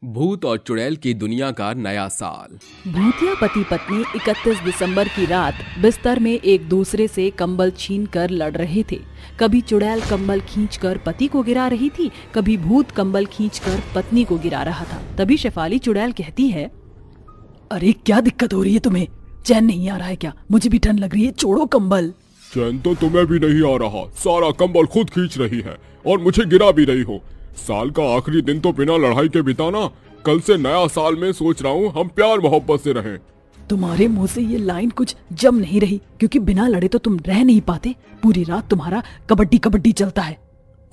भूत और चुड़ैल की दुनिया का नया साल। भूतिया पति पत्नी 31 दिसंबर की रात बिस्तर में एक दूसरे से कंबल छीनकर लड़ रहे थे। कभी चुड़ैल कंबल खींचकर पति को गिरा रही थी, कभी भूत कंबल खींचकर पत्नी को गिरा रहा था। तभी शेफाली चुड़ैल कहती है, अरे क्या दिक्कत हो रही है तुम्हें? चैन नहीं आ रहा है क्या? मुझे भी ठंड लग रही है, छोड़ो कंबल। चैन तो तुम्हें भी नहीं आ रहा, सारा कंबल खुद खींच रही है और मुझे गिरा भी रही हो। साल का आखिरी दिन तो बिना लड़ाई के बिताना। कल से नया साल में सोच रहा हूँ हम प्यार मोहब्बत से रहें। तुम्हारे मुंह से ये लाइन कुछ जम नहीं रही, क्योंकि बिना लड़े तो तुम रह नहीं पाते। पूरी रात तुम्हारा कबड्डी कबड्डी चलता है।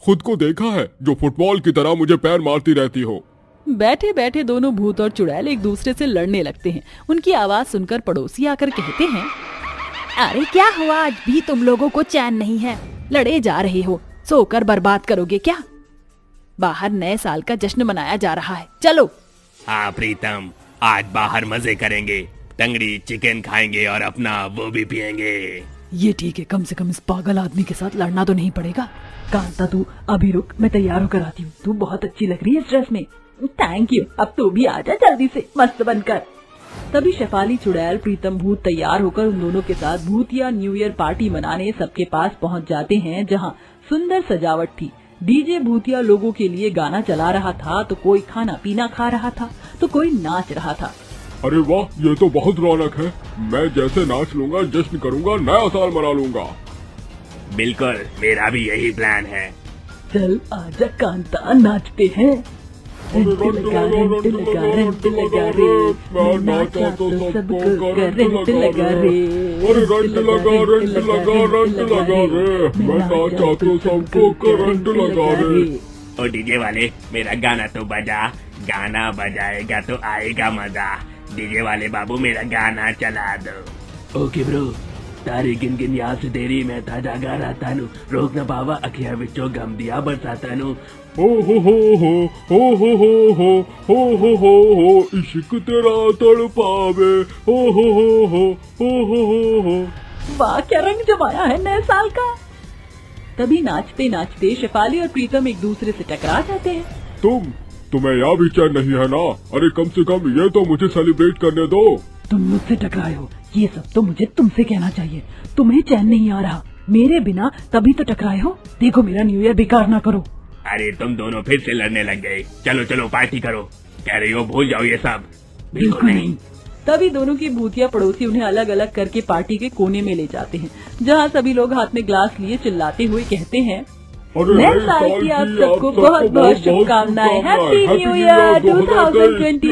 खुद को देखा है जो फुटबॉल की तरह मुझे पैर मारती रहती हो। बैठे बैठे दोनों भूत और चुड़ैल एक दूसरे से लड़ने लगते हैं। उनकी आवाज सुनकर पड़ोसी आकर कहते हैं, अरे क्या हुआ, आज भी तुम लोगों को चैन नहीं है? लड़े जा रहे हो, सोकर बर्बाद करोगे क्या? बाहर नए साल का जश्न मनाया जा रहा है, चलो। हाँ प्रीतम, आज बाहर मजे करेंगे, टंगड़ी चिकन खाएंगे और अपना वो भी पिएंगे। ये ठीक है, कम से कम इस पागल आदमी के साथ लड़ना तो नहीं पड़ेगा। कांता तू अभी रुक, मैं तैयार होकर आती हूँ। तू बहुत अच्छी लग रही है इस ड्रेस में। थैंक यू, अब तू भी आजा जल्दी से मस्त बनकर। तभी शेफाली चुड़ैल प्रीतम भूत तैयार होकर उन दोनों के साथ भूतिया न्यू ईयर पार्टी मनाने सबके पास पहुंच जाते हैं, जहां सुंदर सजावट थी। डीजे भूतिया लोगों के लिए गाना चला रहा था, तो कोई खाना पीना खा रहा था, तो कोई नाच रहा था। अरे वाह, ये तो बहुत रौनक है। मैं जैसे नाच लूंगा, जश्न करूंगा, नया साल मना लूंगा। बिल्कुल, मेरा भी यही प्लान है। चल आजा कांता, नाचते हैं। रेंट लगा रे, मैं नाचा तो सबको रेंट लगा रे। अरे रेंट लगा रे, मैं नाचा तो सबको करंट लगा रे। ओ डीजे वाले, मेरा गाना तो बजा। गाना बजाएगा तो आएगा मजा। डीजे वाले बाबू, मेरा गाना चला दो। ओके ब्रो, तारी गिन गिन याद से तेरी मैं ताजा गा रहा नु। रोक न पावा अखियां विचों गम दिया बरसाता नु। हो हो हो हो हो हो हो हो हो हो हो हो इश्क तेरा तड़पावे। हो हो हो हो हो हो हो हो। वाह, क्या रंग जमाया है नए साल का। तभी नाचते नाचते शेफाली और प्रीतम एक दूसरे से टकरा जाते हैं। तुम्हें यहाँ भी चैन नहीं है ना? अरे कम से कम ये तो मुझे सेलिब्रेट करने दो। तुम मुझसे टकराए हो, ये सब तो मुझे तुमसे कहना चाहिए। तुम्हें चैन नहीं आ रहा, मेरे बिना तभी तो टकराए हो। देखो मेरा न्यू ईयर बेकार ना करो। अरे तुम दोनों फिर से लड़ने लग गए। चलो चलो पार्टी करो। कह रही हो भूल जाओ ये सब? बिल्कुल नहीं। तभी दोनों की भूतिया पड़ोसी उन्हें अलग अलग करके पार्टी के कोने में ले जाते हैं, जहाँ सभी लोग हाथ में ग्लास लिए चिल्लाते हुए कहते हैं, नए साल की आप सबको बहुत बहुत शुभकामनाएं। Happy new year 2023।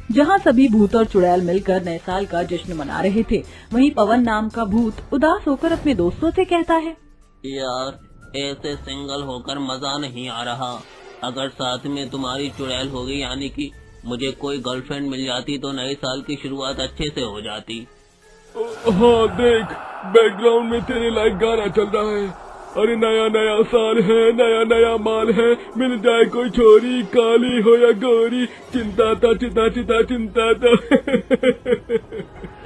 जहाँ सभी भूत और चुड़ैल मिलकर नए साल का जश्न मना रहे थे, वहीं पवन नाम का भूत उदास होकर अपने दोस्तों से कहता है, यार ऐसे सिंगल होकर मजा नहीं आ रहा। अगर साथ में तुम्हारी चुड़ैल हो गई, यानी कि मुझे कोई गर्लफ्रेंड मिल जाती, तो नए साल की शुरुआत अच्छे से हो जाती। हाँ देख, बैकग्राउंड में तेरे लाइक गाना चल रहा है। अरे नया नया साल है, नया नया माल है, मिल जाए कोई छोरी, काली हो या गोरी, चिंता था चिंता चिंता चिंता था।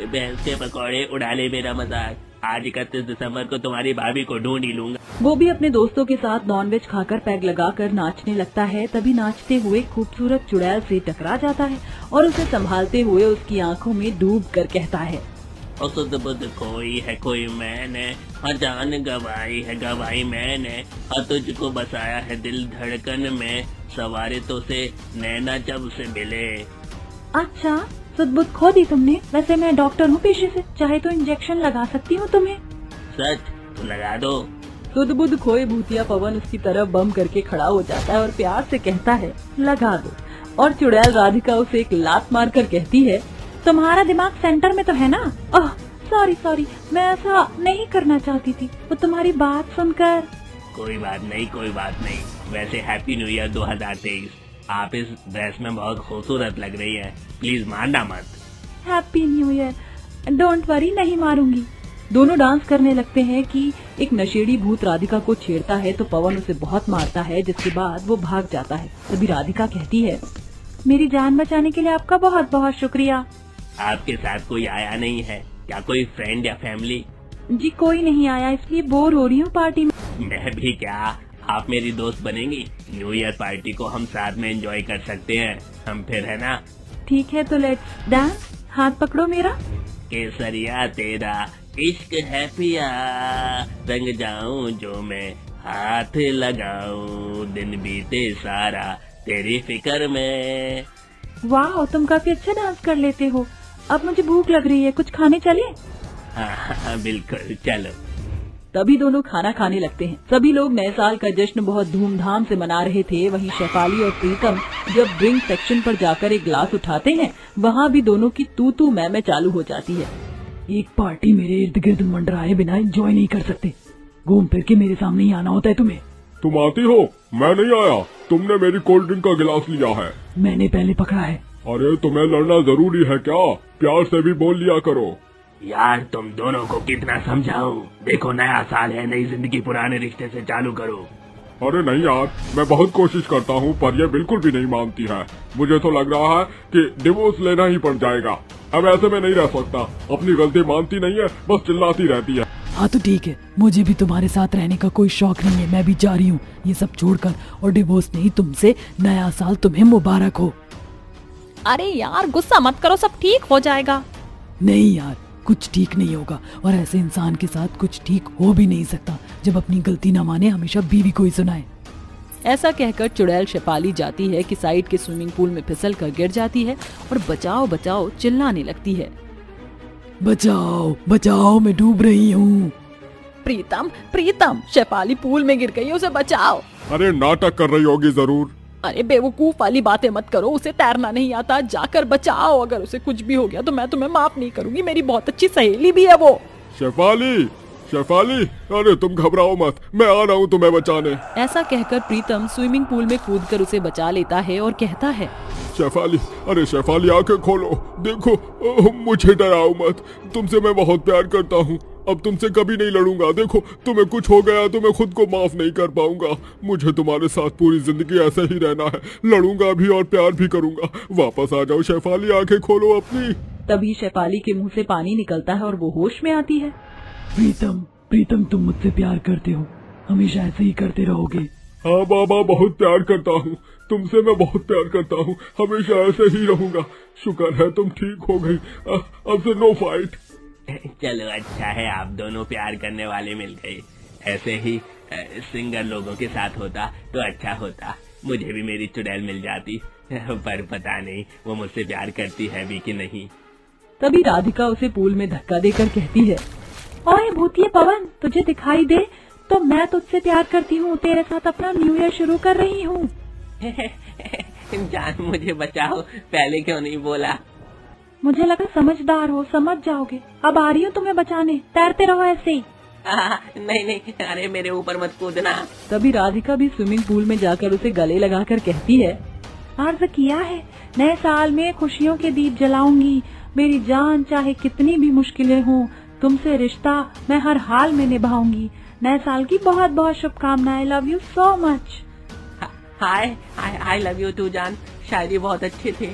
भैंस के पकौड़े उड़ा ले मेरा मजाक। आज 31 दिसंबर को तुम्हारी भाभी को ढूंढ ही लूंगा। वो भी अपने दोस्तों के साथ नॉनवेज खाकर पैग लगाकर नाचने लगता है। तभी नाचते हुए खूबसूरत चुड़ैल से टकरा जाता है और उसे संभालते हुए उसकी आंखों में डूब कर कहता है, असुद बुद्ध कोई है कोई मैंने, हाँ जान गवाई है गवाई मैंने, हाँ तुझको बसाया है दिल धड़कन में, सवारे तो से नैना जब से मिले। अच्छा, सुध-बुध खो दी तुमने। वैसे मैं डॉक्टर हूँ पेशे से, चाहे तो इंजेक्शन लगा सकती हूँ तुम्हें। सच तो लगा दो। सुध-बुध खोए भूतिया पवन उसकी तरफ बम करके खड़ा हो जाता है और प्यार से कहता है, लगा दो। और चुड़ैल राधिका उसे एक लात मार कर कहती है, तुम्हारा दिमाग सेंटर में तो है ना? ओह सॉरी, मैं ऐसा नहीं करना चाहती थी, वो तुम्हारी बात सुनकर। कोई बात नहीं। वैसे हैप्पी न्यू ईयर 2023। आप इस ड्रेस में बहुत खूबसूरत लग रही है, प्लीज मारना मत। Happy new year, don't worry, नहीं मारूंगी। दोनों डांस करने लगते हैं कि एक नशेड़ी भूत राधिका को छेड़ता है, तो पवन उसे बहुत मारता है, जिसके बाद वो भाग जाता है। तभी राधिका कहती है, मेरी जान बचाने के लिए आपका बहुत बहुत शुक्रिया। आपके साथ कोई आया नहीं है क्या? कोई फ्रेंड या फैमिली? जी कोई नहीं आया, इसलिए बोर हो रही हूँ पार्टी में। मैं भी क्या, आप मेरी दोस्त बनेंगी? न्यू ईयर पार्टी को हम साथ में एंजॉय कर सकते हैं, हम फिर, है ना? ठीक है तो लेट्स डांस। हाथ पकड़ो मेरा। केसरिया तेरा इश्क है पिया, रंग जाऊं जो मैं हाथ लगाऊं, दिन बीते सारा तेरी फिक्र में। वाह, तुम काफी अच्छा डांस कर लेते हो। अब मुझे भूख लग रही है, कुछ खाने चले? हाँ बिल्कुल, चलो। तभी दोनों खाना खाने लगते हैं। सभी लोग नए साल का जश्न बहुत धूमधाम से मना रहे थे। वहीं शेफाली और प्रीतम जब ड्रिंक सेक्शन पर जाकर एक ग्लास उठाते हैं, वहाँ भी दोनों की तू तू मैं चालू हो जाती है। एक पार्टी मेरे इर्द गिर्द मंडराए बिना एंजॉय नहीं कर सकते। घूम फिर के मेरे सामने ही आना होता है तुम्हें। तुम आती हो, मैं नहीं आया। तुमने मेरी कोल्ड ड्रिंक का गिलास लिया है। मैंने पहले पकड़ा है। अरे तुम्हें लड़ना जरूरी है क्या? प्यार से भी बोल लिया करो। यार तुम दोनों को कितना समझाऊं? देखो नया साल है, नई जिंदगी पुराने रिश्ते से चालू करो। अरे नहीं यार, मैं बहुत कोशिश करता हूँ पर ये बिल्कुल भी नहीं मानती है। मुझे तो लग रहा है कि डिवोर्स लेना ही पड़ जाएगा। अब ऐसे में नहीं रह सकता। अपनी गलती मानती नहीं है, बस चिल्लाती रहती है। हाँ तो ठीक है, मुझे भी तुम्हारे साथ रहने का कोई शौक नहीं है। मैं भी जा रही हूँ ये सब छोड़कर, और डिवोर्स नहीं तुमसे। नया साल तुम्हें मुबारक हो। अरे यार गुस्सा मत करो, सब ठीक हो जाएगा। नहीं यार, कुछ ठीक नहीं होगा, और ऐसे इंसान के साथ कुछ ठीक हो भी नहीं सकता। जब अपनी गलती न माने हमेशा बीवी को ही सुनाए। ऐसा कहकर चुड़ैल शेफाली जाती है कि साइड के स्विमिंग पूल में फिसल कर गिर जाती है और बचाओ बचाओ चिल्लाने लगती है। बचाओ बचाओ, मैं डूब रही हूँ। प्रीतम प्रीतम, शेफाली पूल में गिर गई है, उसे बचाओ। अरे नाटक कर रही होगी जरूर। अरे बेवकूफ वाली बातें मत करो, उसे तैरना नहीं आता, जाकर बचाओ। अगर उसे कुछ भी हो गया तो मैं तुम्हें माफ नहीं करूंगी, मेरी बहुत अच्छी सहेली भी है वो। शेफाली, शेफाली, अरे तुम घबराओ मत, मैं आ रहा हूँ तुम्हें बचाने। ऐसा कहकर प्रीतम स्विमिंग पूल में कूदकर उसे बचा लेता है और कहता है, शेफाली, अरे शेफाली आंखें खोलो, देखो मुझे डराओ मत। तुमसे मैं बहुत प्यार करता हूँ। अब तुमसे कभी नहीं लड़ूंगा। देखो तुम्हें कुछ हो गया तो मैं खुद को माफ नहीं कर पाऊंगा। मुझे तुम्हारे साथ पूरी जिंदगी ऐसे ही रहना है। लड़ूंगा भी और प्यार भी करूंगा। वापस आ जाओ शेफाली, आंखें खोलो अपनी। तभी शेफाली के मुंह से पानी निकलता है और वो होश में आती है। प्रीतम, प्रीतम तुम मुझसे प्यार करते हो, हमेशा ऐसे ही करते रहोगे? हाँ बाबा, बहुत प्यार करता हूँ तुमसे, मैं बहुत प्यार करता हूँ, हमेशा ऐसे ही रहूंगा। शुक्र है तुम ठीक हो गई। अब से नो फाइट। चलो अच्छा है आप दोनों प्यार करने वाले मिल गए। ऐसे ही सिंगल लोगों के साथ होता तो अच्छा होता, मुझे भी मेरी चुड़ैल मिल जाती। पर पता नहीं वो मुझसे प्यार करती है भी कि नहीं। तभी राधिका उसे पूल में धक्का देकर कहती है, ओए भूतिया पवन, तुझे दिखाई दे तो मैं तुझसे प्यार करती हूँ, तेरे साथ अपना न्यू ईयर शुरू कर रही हूँ। जान मुझे बचाओ, पहले क्यों नहीं बोला? मुझे लगा समझदार हो, समझ जाओगे। अब आ रही हूँ तुम्हें बचाने, तैरते रहो ऐसे ही। नहीं, अरे मेरे ऊपर मत कूदना। तभी राधिका भी स्विमिंग पूल में जाकर उसे गले लगाकर कहती है, अर्ज किया है, नए साल में खुशियों के दीप जलाऊंगी। मेरी जान, चाहे कितनी भी मुश्किलें हों, तुमसे रिश्ता मैं हर हाल में निभाऊंगी। नए साल की बहुत बहुत शुभकामनाएं। Love you so much. Hi I love you too jaan, शायरी बहुत अच्छे थे।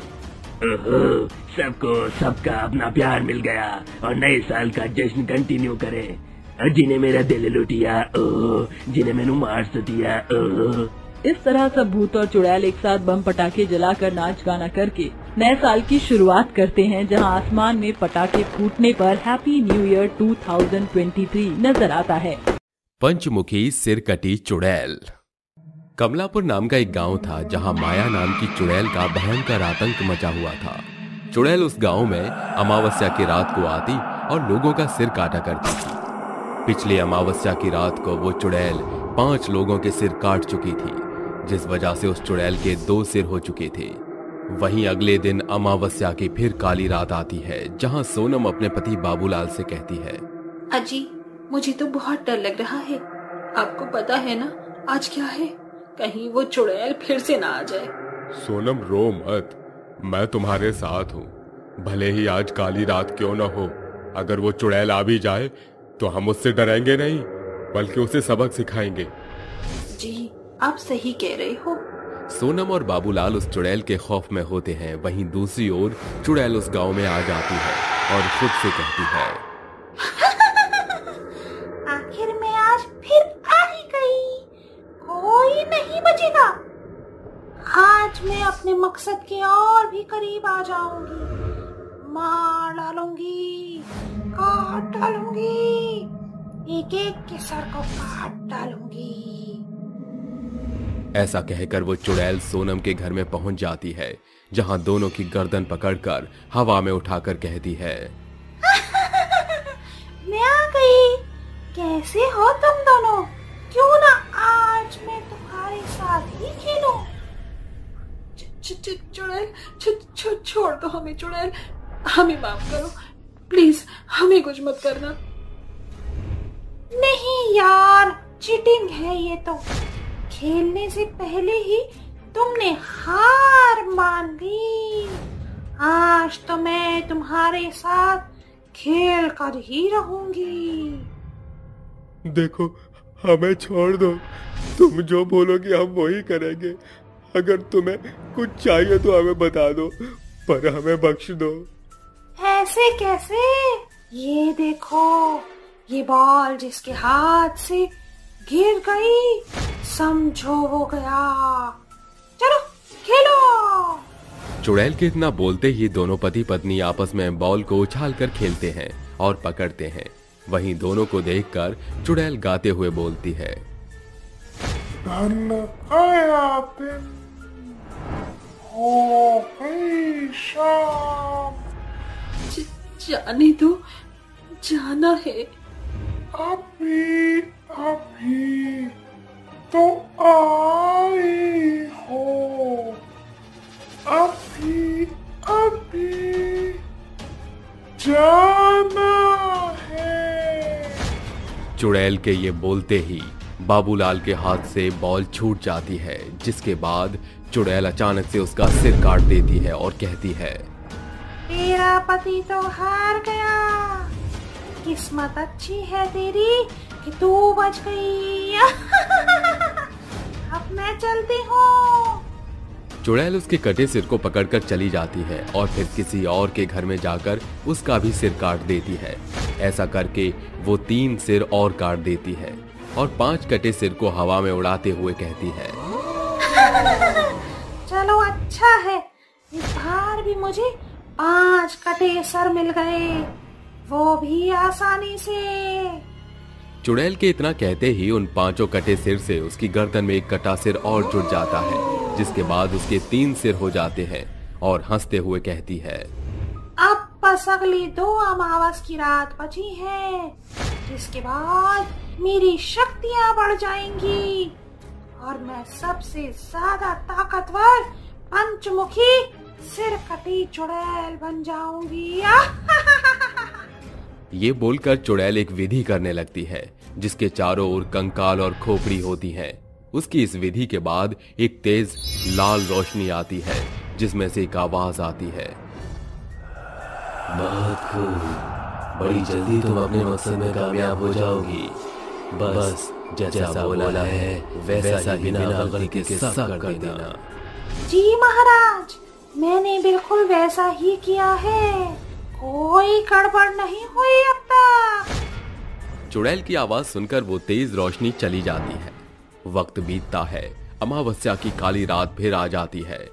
सबको सबका अपना प्यार मिल गया और नए साल का जश्न कंटिन्यू करे। जिन्हें मेरा दिल लुटिया, जिन्हें मैंने मार दिया। इस तरह सब भूत और चुड़ैल एक साथ बम पटाखे जलाकर नाच गाना करके नए साल की शुरुआत करते हैं, जहां आसमान में पटाखे फूटने पर हैप्पी न्यू ईयर 2023 नजर आता है। पंचमुखी सिरकटी चुड़ैल। कमलापुर नाम का एक गांव था जहां माया नाम की चुड़ैल का भयंकर आतंक मचा हुआ था। चुड़ैल उस गांव में अमावस्या की रात को आती और लोगों का सिर काटा करती थी। पिछली अमावस्या की रात को वो चुड़ैल 5 लोगों के सिर काट चुकी थी, जिस वजह से उस चुड़ैल के 2 सिर हो चुके थे। वहीं अगले दिन अमावस्या की फिर काली रात आती है, जहां सोनम अपने पति बाबूलाल से कहती है, अजी मुझे तो बहुत डर लग रहा है। आपको पता है ना आज क्या है? कहीं वो चुड़ैल फिर से ना आ जाए। सोनम रो मत, मैं तुम्हारे साथ हूँ। भले ही आज काली रात क्यों न हो, अगर वो चुड़ैल आ भी जाए तो हम उससे डरेंगे नहीं, बल्कि उसे सबक सिखाएंगे। जी आप सही कह रहे हो। सोनम और बाबूलाल उस चुड़ैल के खौफ में होते हैं। वहीं दूसरी ओर चुड़ैल उस गांव में आ जाती है और खुद से कहती है, आखिर मैं आज फिर आ ही गई। आज मैं अपने मकसद के और भी करीब आ जाऊंगी। मार डालूंगी, काट डालूंगी, एक एक के सर को काट डालूंगी। ऐसा कहकर वो चुड़ैल सोनम के घर में पहुंच जाती है, जहां दोनों की गर्दन पकड़कर हवा में उठाकर कहती है, मैं आ गई। कैसे हो तुम दोनों? क्यों ना आज मैं तुम्हारे साथ ही खेलूं? चुड़ैल, छोड़ दो हमें चुड़ैल, हमें माफ करो प्लीज, हमें कुछ मत करना। नहीं यार, चीटिंग है ये तो। खेलने से पहले ही तुमने हार मान ली। आज तो मैं तुम्हारे साथ खेल कर ही रहूंगी। देखो, हमें छोड़ दो। तुम जो बोलोगे हम वही करेंगे। अगर तुम्हें कुछ चाहिए तो हमें बता दो, पर हमें बख्श दो। ऐसे कैसे? ये देखो, ये बॉल जिसके हाथ से गिर गई, समझो वो गया। चलो खेलो। चुड़ैल के इतना बोलते ही दोनों पति पत्नी आपस में बॉल को उछाल कर खेलते हैं और पकड़ते हैं। वहीं दोनों को देखकर चुड़ैल गाते हुए बोलती है, धन आया दिन, हो गई शाम। जाने दो, जाना है। अभी तो आई हो, अभी जाना है। चुड़ैल के ये बोलते ही बाबूलाल के हाथ से बॉल छूट जाती है, जिसके बाद चुड़ैल अचानक से उसका सिर काट देती है और कहती है, तेरा पति तो हार गया। किस्मत अच्छी है तेरी कि तू बच गई। अब मैं चलती हूँ। चुड़ैल उसके कटे सिर को पकड़कर चली जाती है और फिर किसी और के घर में जाकर उसका भी सिर काट देती है। ऐसा करके वो 3 सिर और काट देती है और 5 कटे सिर को हवा में उड़ाते हुए कहती है, चलो अच्छा है, इस बार भी मुझे 5 कटे सर मिल गए, वो भी आसानी से। चुड़ैल के इतना कहते ही उन 5 कटे सिर से उसकी गर्दन में एक कटा सिर और जुड़ जाता है, जिसके बाद उसके 3 सिर हो जाते हैं और हंसते हुए कहती है, अब बस अगली 2 अमावस की रात बची है, जिसके बाद मेरी शक्तियाँ बढ़ जाएंगी और मैं सबसे ज्यादा ताकतवर पंचमुखी सिर कटी चुड़ैल बन जाऊंगी। ये बोलकर चुड़ैल एक विधि करने लगती है, जिसके चारों ओर कंकाल और खोपड़ी होती हैं। उसकी इस विधि के बाद एक तेज लाल रोशनी आती है, जिसमें से एक आवाज आती है, बहुत खूब, बड़ी जल्दी तुम अपने मकसद में कामयाब हो जाओगी। बस जैसा बोला है वैसा ही बिना गलती के सब कर देना। जी महाराज, मैंने बिल्कुल वैसा ही किया है, कोई गड़बड़ नहीं हुई अब तक। चुड़ैल की आवाज सुनकर वो तेज रोशनी चली जाती है। वक्त बीतता है, अमावस्या की काली रात फिर आ जाती है,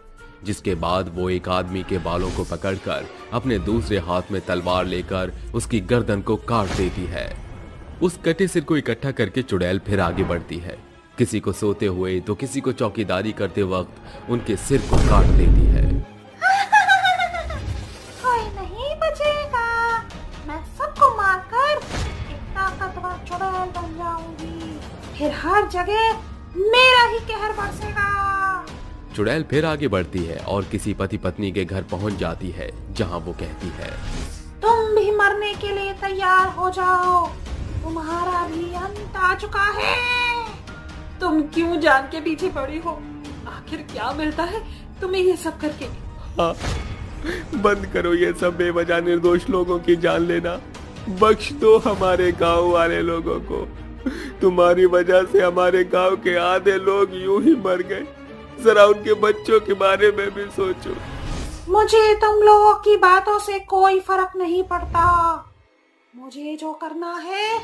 जिसके बाद वो एक आदमी के बालों को पकड़कर अपने दूसरे हाथ में तलवार लेकर उसकी गर्दन को काट देती है। उस कटे सिर को इकट्ठा करके चुड़ैल फिर आगे बढ़ती है, किसी को सोते हुए तो किसी को चौकीदारी करते वक्त उनके सिर को काट देती है। कोई नहीं बचेगा, मैं सबको मारकर एक ताकतवर चुड़ैल बन जाऊंगी, फिर हर जगह मेरा ही कहर बरसेगा। चुड़ैल फिर आगे बढ़ती है और किसी पति पत्नी के घर पहुंच जाती है, जहां वो कहती है, तुम भी मरने के लिए तैयार हो जाओ, तुम्हारा भी अंत आ चुका है। तुम क्यों जान के पीछे पड़ी हो? आखिर क्या मिलता है तुम्हें ये सब करके? हाँ, बंद करो ये सब बेवजह निर्दोष लोगों की जान लेना। बख्श दो हमारे गांव वाले लोगों को। तुम्हारी वजह से हमारे गांव के आधे लोग यूं ही मर गए। जरा उनके बच्चों के बारे में भी सोचो। मुझे तुम लोगों की बातों से कोई फर्क नहीं पड़ता। मुझे जो करना है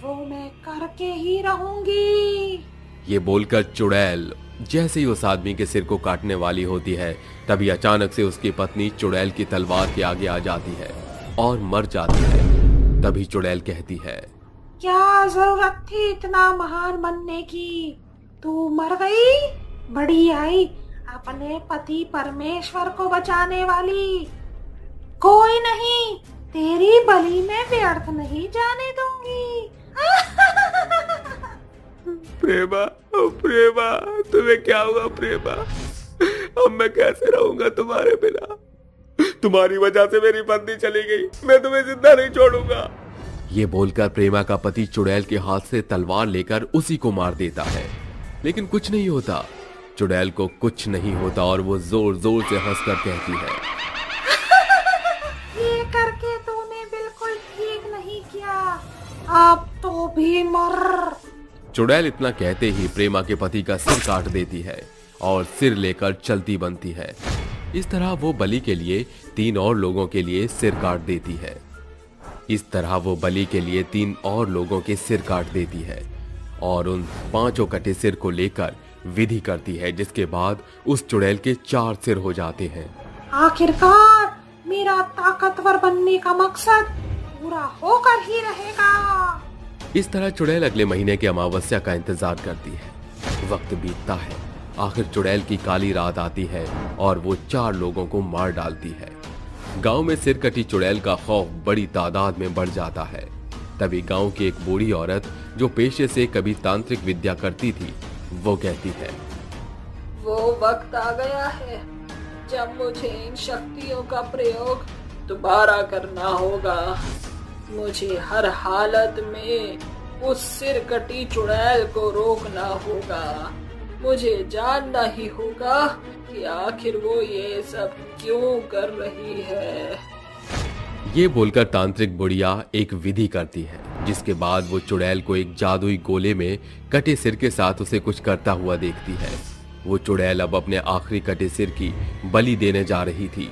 वो मैं करके ही रहूंगी। ये बोलकर चुड़ैल जैसे ही उस आदमी के सिर को काटने वाली होती है तभी अचानक से उसकी पत्नी चुड़ैल की तलवार के आगे आ जाती है और मर जाती है। तभी चुड़ैल कहती है, क्या जरूरत थी इतना महान बनने की? तू मर गई, बड़ी आई अपने पति परमेश्वर को बचाने वाली। कोई नहीं, तेरी बलि में व्यर्थ नहीं जाने दूंगी। प्रेमा, प्रेमा, तुम्हें क्या हुआ प्रेमा? अब मैं कैसे रहूंगा तुम्हारे बिना? तुम्हारी वजह से मेरी पत्नी चली गई, मैं तुम्हें जिंदा नहीं छोड़ूंगा। ये बोलकर प्रेमा का पति चुड़ैल के हाथ से तलवार लेकर उसी को मार देता है, लेकिन कुछ नहीं होता। चुड़ैल को कुछ नहीं होता और वो जोर जोर से हंसकर कहती है, ये करके तूने बिल्कुल ठीक नहीं किया, अब तो भी मर। चुड़ैल इतना कहते ही प्रेमा के पति का सिर काट देती है और सिर लेकर चलती बनती है। इस तरह वो बलि के लिए 3 और लोगों के लिए सिर काट देती है। और उन 5 कटे सिर को लेकर विधि करती है, जिसके बाद उस चुड़ैल के 4 सिर हो जाते हैं। आखिरकार मेरा ताकतवर बनने का मकसद पूरा होकर ही रहेगा। इस तरह चुड़ैल अगले महीने की अमावस्या का इंतजार करती है। वक्त बीतता है, आखिर चुड़ैल की काली रात आती है और वो 4 लोगों को मार डालती है। गांव में सिर कटी चुड़ैल का खौफ बड़ी तादाद में बढ़ जाता है। तभी गांव की एक बूढ़ी औरत जो पेशे से कभी तांत्रिक विद्या करती थी, वो कहती है, वो वक्त आ गया है जब मुझे इन शक्तियों का प्रयोग दोबारा करना होगा। मुझे हर हालत में उस सिर कटी चुड़ैल को रोकना होगा। मुझे जानना ही होगा कि आखिर वो ये सब क्यों कर रही है। ये बोलकर तांत्रिक बुढ़िया एक विधि करती है, जिसके बाद वो चुड़ैल को एक जादुई गोले में कटे सिर के साथ उसे कुछ करता हुआ देखती है। वो चुड़ैल अब अपने आखिरी कटे सिर की बलि देने जा रही थी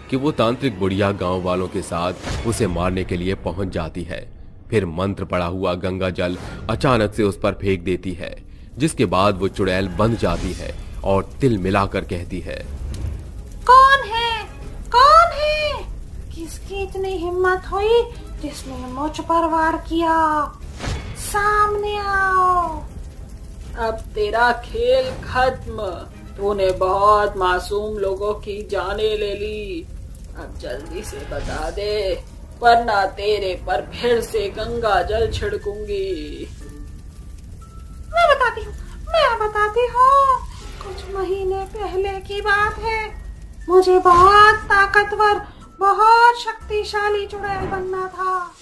कि वो तांत्रिक बुढ़िया गांव वालों के साथ उसे मारने के लिए पहुंच जाती है। फिर मंत्र पड़ा हुआ गंगा जल अचानक से उस पर फेंक देती है, जिसके बाद वो चुड़ैल बंध जाती है और तिल मिलाकर कहती है, कौन है? कौन है? किसकी इतनी हिम्मत हुई जिसने मुझ पर वार किया? सामने आओ। अब तेरा खेल खत्म। तूने बहुत मासूम लोगों की जानें ले ली। अब जल्दी से बता दे, वरना तेरे पर फिर से गंगा जल छिड़कूंगी। मैं बताती हूँ। कुछ महीने पहले की बात है। मुझे बहुत ताकतवर, बहुत शक्तिशाली चुड़ैल बनना था।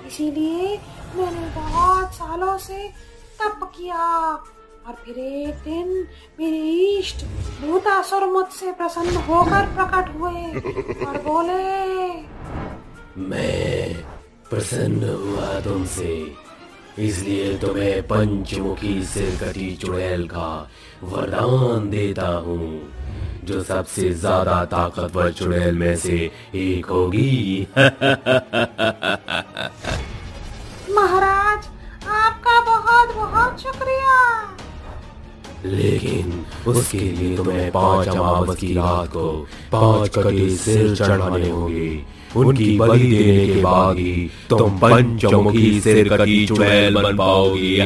इसीलिए मैंने बहुत सालों से तप किया और फिर एक दिन मेरे इष्ट भूतासुर मुझसे प्रसन्न होकर प्रकट हुए और बोले, मैं प्रसन्न हुआ तुमसे, इसलिए तुम्हें पंचमुखी सिर कटी चुड़ैल का वरदान देता हूँ, जो सबसे ज्यादा ताकतवर चुड़ैल में से एक होगी। महाराज, आपका बहुत बहुत शुक्रिया। लेकिन उसके लिए तुम्हें 5 अमावस की रात को 5 कटे सिर चढ़ाने होंगे। उनकी बलि देने के बाद ही तुम पंचमुखी सिर कटी चुड़ैल बन पाओगी।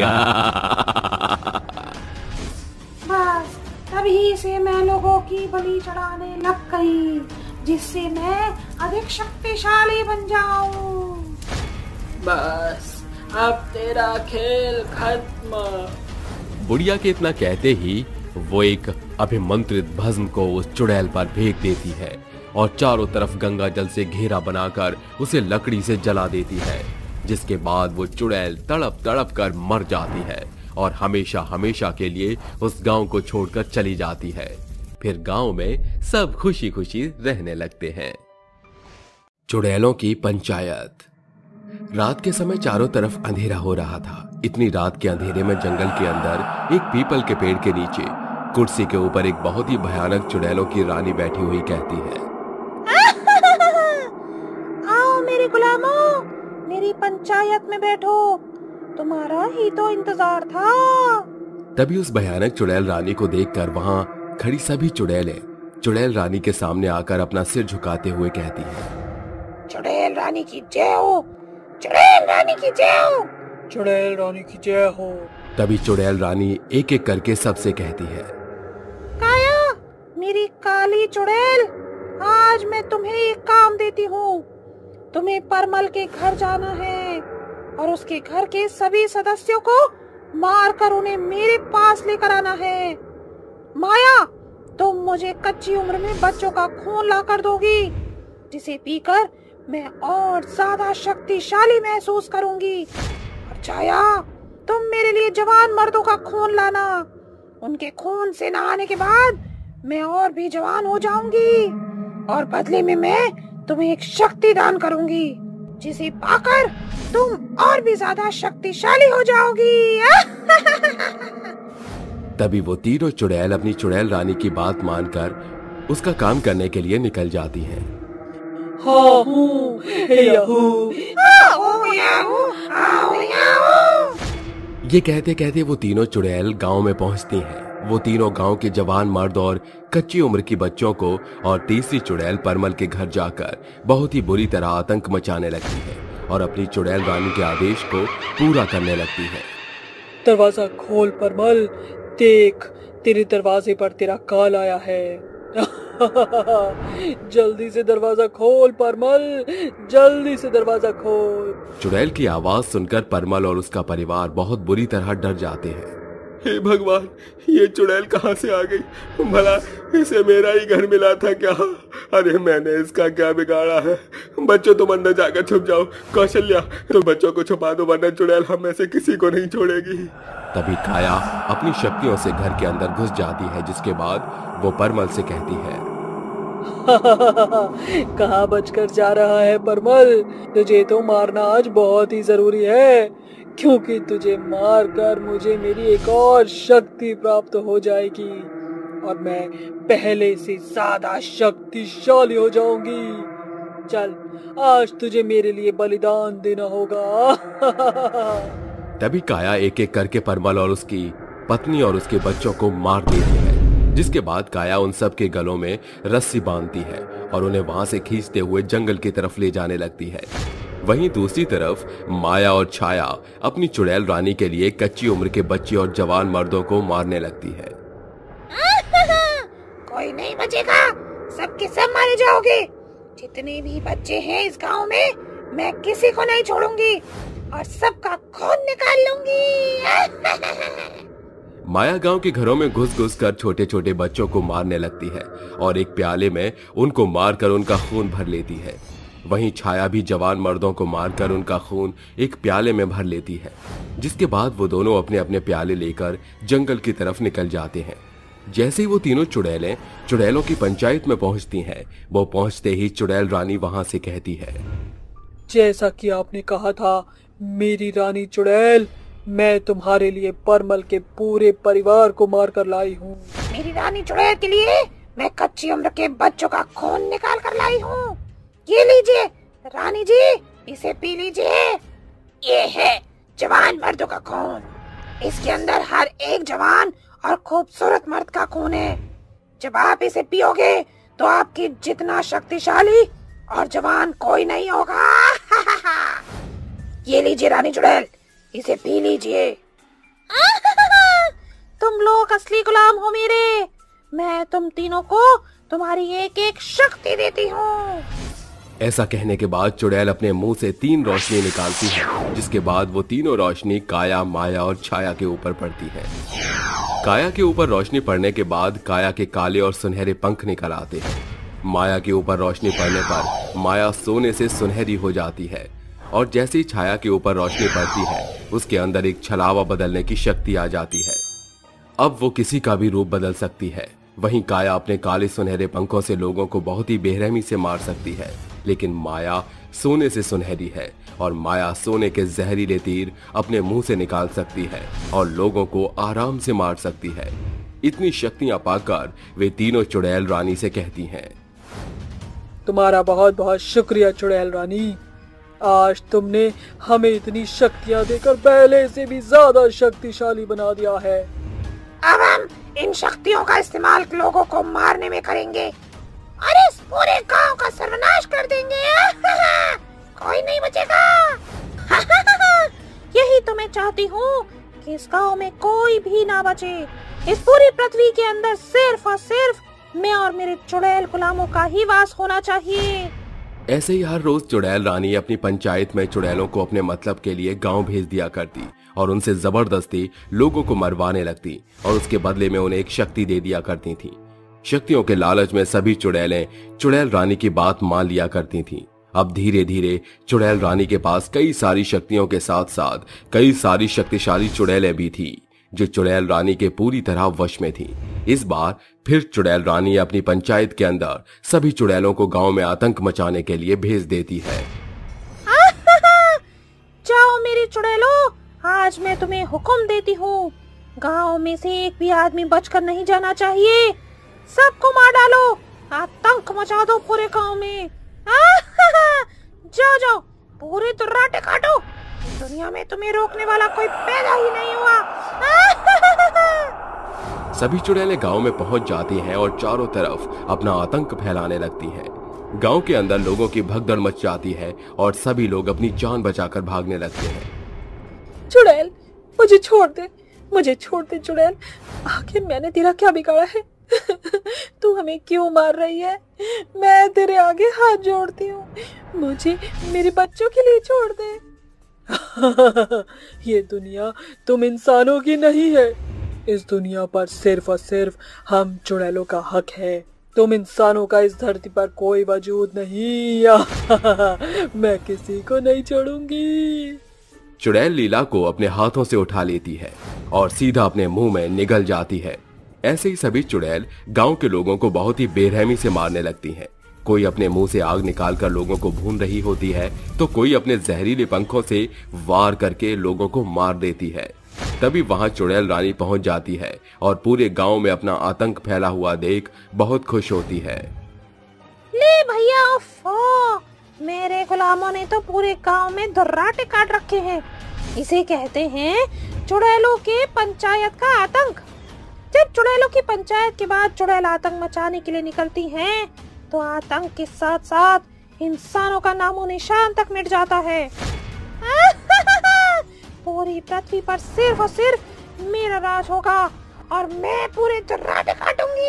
बस तभी से मैं लोगों की बलि चढ़ाने लग गई, जिससे मैं अधिक शक्तिशाली बन जाऊं। बस अब तेरा खेल खत्म। बुढ़िया के इतना कहते ही वो एक अभिमंत्रित भस्म को उस चुड़ैल पर फेंक देती है और चारों तरफ गंगा जल से घेरा बनाकर उसे लकड़ी से जला देती है, जिसके बाद वो चुड़ैल तड़प तड़प कर मर जाती है और हमेशा हमेशा के लिए उस गांव को छोड़कर चली जाती है। फिर गांव में सब खुशी खुशी रहने लगते हैं। चुड़ैलों की पंचायत। रात के समय चारों तरफ अंधेरा हो रहा था। इतनी रात के अंधेरे में जंगल के अंदर एक पीपल के पेड़ के नीचे कुर्सी के ऊपर एक बहुत ही भयानक चुड़ैलों की रानी बैठी हुई कहती है, आओ मेरे गुलामों, मेरी पंचायत में बैठो, तुम्हारा ही तो इंतजार था। तभी उस भयानक चुड़ैल रानी को देखकर वहां खड़ी सभी चुड़ैलें चुड़ैल रानी के सामने आकर अपना सिर झुकाते हुए कहती हैं, चुड़ैल रानी की जय हो, चुड़ैल रानी की जय हो, चुड़ैल रानी की जय हो। तभी चुड़ैल रानी एक एक करके सबसे कहती है, काया मेरी काली चुड़ैल, आज मैं तुम्हें एक काम देती हूँ। तुम्हें परमल के घर जाना है और उसके घर के सभी सदस्यों को मारकर उन्हें मेरे पास लेकर आना है। माया, तुम मुझे कच्ची उम्र में बच्चों का खून ला कर दोगी, जिसे पीकर मैं और ज्यादा शक्तिशाली महसूस करूंगी। और छाया, तुम मेरे लिए जवान मर्दों का खून लाना। उनके खून से नहाने के बाद मैं और भी जवान हो जाऊंगी और बदले में मैं तुम्हें एक शक्ति दान करूंगी, जिसे पाकर तुम और भी ज्यादा शक्तिशाली हो जाओगी। तभी वो तीनों चुड़ैल अपनी चुड़ैल रानी की बात मानकर उसका काम करने के लिए निकल जाती हैं। ये कहते कहते वो तीनों चुड़ैल गांव में पहुंचती हैं। वो तीनों गांव के जवान मर्द और कच्ची उम्र की बच्चों को और तीसरी चुड़ैल परमल के घर जाकर बहुत ही बुरी तरह आतंक मचाने लगती है और अपनी चुड़ैल रानी के आदेश को पूरा करने लगती है। दरवाजा खोल परमल, देख तेरे दरवाजे पर तेरा काल आया है। जल्दी से दरवाजा खोल परमल, जल्दी से दरवाजा खोल। चुड़ैल की आवाज सुनकर परमल और उसका परिवार बहुत बुरी तरह डर जाते हैं। हे भगवान, ये चुड़ैल कहाँ से आ गई? भला इसे मेरा ही घर मिला था क्या? अरे मैंने इसका क्या बिगाड़ा है? बच्चों तुम अंदर जाकर छुप जाओ। कौशल्या, तुम बच्चों को छुपा दो, वरना चुड़ैल हम में से किसी को नहीं छोड़ेगी। तभी काया अपनी शक्तियों से घर के अंदर घुस जाती है, जिसके बाद वो परमल से कहती है, कहाँ बचकर जा रहा है परमल? तुझे तो मारना आज बहुत ही जरूरी है, क्योंकि तुझे मारकर मुझे मेरी एक और शक्ति प्राप्त हो जाएगी और मैं पहले से ज्यादा शक्तिशाली हो जाऊंगी। चल, आज तुझे मेरे लिए बलिदान देना होगा। तभी काया एक एक करके परमल और उसकी पत्नी और उसके बच्चों को मार देती है, जिसके बाद काया उन सब के गलों में रस्सी बांधती है और उन्हें वहां से खींचते हुए जंगल की तरफ ले जाने लगती है। वहीं दूसरी तरफ माया और छाया अपनी चुड़ैल रानी के लिए कच्ची उम्र के बच्चे और जवान मर्दों को मारने लगती है। कोई नहीं बचेगा, सबके सब मारे जाओगे। जितने भी बच्चे हैं इस गांव में, मैं किसी को नहीं छोड़ूंगी और सबका खून निकाल लूंगी। माया गांव के घरों में घुस घुस कर छोटे छोटे बच्चों को मारने लगती है और एक प्याले में उनको मारकर उनका खून भर लेती है। वहीं छाया भी जवान मर्दों को मारकर उनका खून एक प्याले में भर लेती है, जिसके बाद वो दोनों अपने अपने प्याले लेकर जंगल की तरफ निकल जाते हैं। जैसे ही वो तीनों चुड़ैलें चुड़ैलों की पंचायत में पहुंचती हैं, वो पहुंचते ही चुड़ैल रानी वहां से कहती है, जैसा कि आपने कहा था मेरी रानी चुड़ैल, मैं तुम्हारे लिए परमल के पूरे परिवार को मार कर लाई हूँ। मेरी रानी चुड़ैल के लिए मैं कच्ची उम्र के बच्चों का खून निकाल कर लाई हूँ। ये लीजिए रानी जी, इसे पी लीजिए। ये है जवान मर्दों का खून। इसके अंदर हर एक जवान और खूबसूरत मर्द का खून है। जब आप इसे पियोगे तो आपकी जितना शक्तिशाली और जवान कोई नहीं होगा। ये लीजिए रानी चुड़ैल, इसे पी लीजिए। तुम लोग असली गुलाम हो मेरे। मैं तुम तीनों को तुम्हारी एक एक शक्ति देती हूँ। ऐसा कहने के बाद चुड़ैल अपने मुंह से 3 रोशनी निकालती है, जिसके बाद वो तीनों रोशनी काया, माया और छाया के ऊपर पड़ती है। काया के ऊपर रोशनी पड़ने के बाद काया के काले और सुनहरे पंख निकल आते हैं। माया के ऊपर रोशनी पड़ने पर माया सोने से सुनहरी हो जाती है और जैसे ही छाया के ऊपर रोशनी पड़ती है, उसके अंदर एक छलावा बदलने की शक्ति आ जाती है। अब वो किसी का भी रूप बदल सकती है। वहीं काया अपने काले सुनहरे पंखों से लोगों को बहुत ही बेरहमी से मार सकती है, लेकिन माया सोने से सुनहरी है और माया सोने के जहरीले तीर अपने मुंह से निकाल सकती है और लोगों को आराम से मार सकती है। इतनी शक्तियां पाकर वे तीनों चुड़ैल रानी से कहती हैं, तुम्हारा बहुत बहुत शुक्रिया चुड़ैल रानी। आज तुमने हमें इतनी शक्तियां देकर पहले से भी ज्यादा शक्तिशाली बना दिया है। अब हम इन शक्तियों का इस्तेमाल लोगों को मारने में करेंगे और इस पूरे गांव का सर्वनाश कर देंगे। कोई नहीं बचेगा। यही तो मैं चाहती हूँ कि इस गांव में कोई भी ना बचे। इस पूरी पृथ्वी के अंदर सिर्फ और सिर्फ मैं और मेरे चुड़ैल गुलामों का ही वास होना चाहिए। ऐसे ही हर रोज चुड़ैल रानी अपनी पंचायत में चुड़ैलों को अपने मतलब के लिए गांव भेज दिया करती और उनसे जबरदस्ती लोगों को मरवाने लगती और उसके बदले में उन्हें एक शक्ति दे दिया करती थी। शक्तियों के लालच में सभी चुड़ैलें चुड़ैल रानी की बात मान लिया करती थीं। अब धीरे धीरे चुड़ैल रानी के पास कई सारी शक्तियों के साथ साथ कई सारी शक्तिशाली चुड़ैलें भी थी जो चुड़ैल रानी के पूरी तरह वश में थी। इस बार फिर चुड़ैल रानी अपनी पंचायत के अंदर सभी चुड़ैलों को गांव में आतंक मचाने के लिए भेज देती है। जाओ मेरी चुड़ैलों, आज मैं तुम्हें हुक्म देती हूँ, गांव में से एक भी आदमी बचकर नहीं जाना चाहिए। सबको मार डालो, आतंक मचा दो पूरे गांव में। जाओ जाओ, पूरे तुर्राटे काटो। दुनिया में तुम्हें रोकने वाला कोई पैदा ही नहीं हुआ। सभी चुड़ैलें गांव में पहुंच जाती हैं और चारों तरफ अपना आतंक फैलाने लगती हैं। गांव के अंदर लोगों की भगदड़ मच जाती है और सभी लोग अपनी जान बचाकर भागने लगते हैं। चुड़ैल, मुझे छोड़ दे चुड़ैल। आखिर मैंने तेरा क्या बिगाड़ा है? तू हमें क्यों मार रही है? मैं तेरे आगे हाथ जोड़ती हूँ, मुझे मेरे बच्चों के लिए छोड़ दे। ये दुनिया तुम इंसानों की नहीं है। इस दुनिया पर सिर्फ और सिर्फ हम चुड़ैलों का हक है। तुम इंसानों का इस धरती पर कोई वजूद नहीं। मैं किसी को नहीं छोड़ूंगी। चुड़ैल लीला को अपने हाथों से उठा लेती है और सीधा अपने मुंह में निगल जाती है। ऐसे ही सभी चुड़ैल गांव के लोगों को बहुत ही बेरहमी से मारने लगती हैं। कोई अपने मुंह से आग निकालकर लोगों को भून रही होती है तो कोई अपने जहरीले पंखों से वार करके लोगों को मार देती है। तभी वहां चुड़ैल रानी पहुंच जाती है और पूरे गांव में अपना आतंक फैला हुआ देख बहुत खुश होती है। ले भैया, मेरे गुलामों ने तो पूरे गांव में दुर्राटे काट रखे हैं। इसे कहते हैं चुड़ैलों के पंचायत का आतंक। जब चुड़ैलों की पंचायत के बाद चुड़ैल आतंक मचाने के लिए निकलती हैं, तो आतंक के साथ साथ इंसानों का नामो निशान तक मिट जाता है। पूरी पृथ्वी पर सिर्फ और सिर्फ मेरा राज होगा और मैं पूरे दुर्राटे काटूंगी।